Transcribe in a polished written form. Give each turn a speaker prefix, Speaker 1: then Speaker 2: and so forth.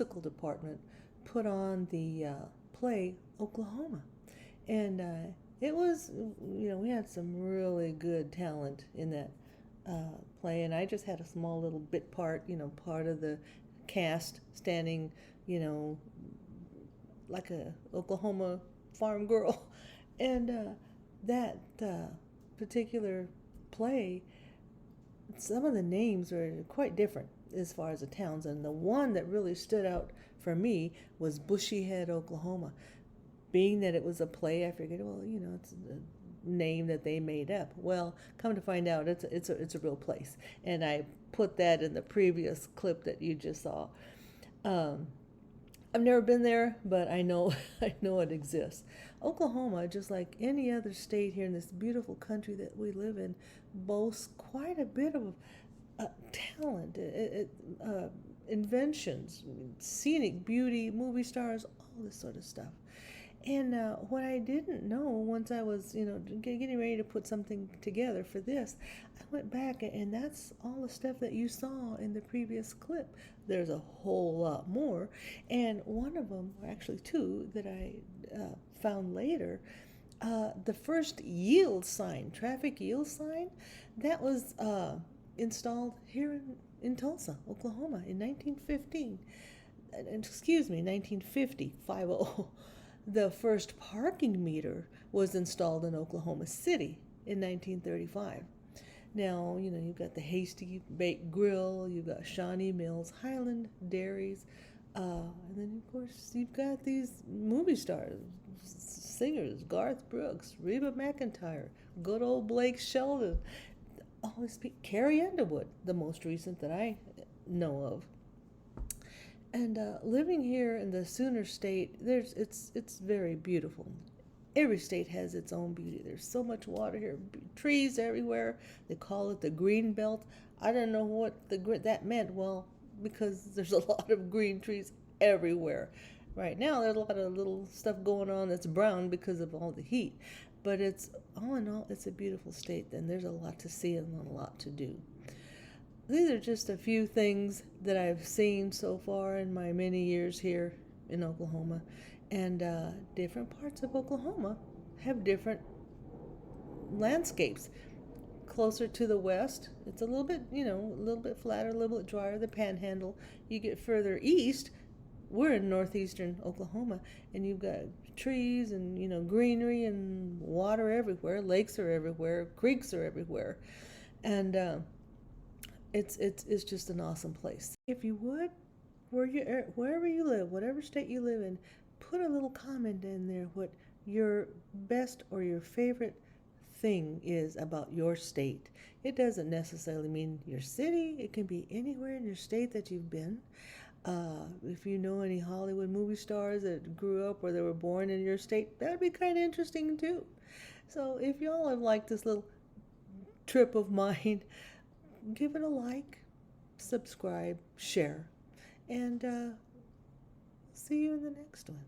Speaker 1: musical department put on the play Oklahoma. And it was, we had some really good talent in that play. And I just had a small little bit part, part of the cast standing, you know, like a Oklahoma farm girl. And that particular play, some of the names were quite different as far as the towns, and the one that really stood out for me was Bushy Head, Oklahoma. Being that it was a play, I figured, well, it's a name that they made up. Well, come to find out, it's a real place, and I put that in the previous clip that you just saw. Um, I've never been there, but I know I know it exists. Oklahoma, just like any other state here in this beautiful country that we live in, boasts quite a bit of talent, inventions, scenic beauty, movie stars, all this sort of stuff. And what I didn't know, once I was, getting ready to put something together for this, I went back and that's all the stuff that you saw in the previous clip. There's a whole lot more. And one of them, or actually two, that I found later, the first yield sign, traffic yield sign, that was installed here in Tulsa, Oklahoma in 1915. Excuse me, 1950, 50. The first parking meter was installed in Oklahoma City in 1935. Now, you've got the Hasty Baked Grill, you've got Shawnee Mills, Highland Dairies, and then, of course, you've got these movie stars, singers, Garth Brooks, Reba McEntire, good old Blake Shelton, always Carrie Underwood, the most recent that I know of. And living here in the Sooner State, it's very beautiful. Every state has its own beauty. There's so much water here, trees everywhere. They call it the green belt. I don't know what that meant. Well, because there's a lot of green trees everywhere. Right now, there's a lot of little stuff going on that's brown because of all the heat. But it's all in all, it's a beautiful state, and there's a lot to see and a lot to do. These are just a few things that I've seen so far in my many years here in Oklahoma. And different parts of Oklahoma have different landscapes. Closer to the west, it's a little bit, a little bit flatter, a little bit drier, the panhandle. You get further east, we're in northeastern Oklahoma, and you've got trees and, greenery and water everywhere. Lakes are everywhere, creeks are everywhere. And it's just an awesome place. If you would, wherever you live, whatever state you live in, put a little comment in there what your best or your favorite thing is about your state. It doesn't necessarily mean your city. It can be anywhere in your state that you've been. If you know any Hollywood movie stars that grew up or they were born in your state, that'd be kind of interesting too. So if y'all have liked this little trip of mine, give it a like, subscribe, share, and see you in the next one.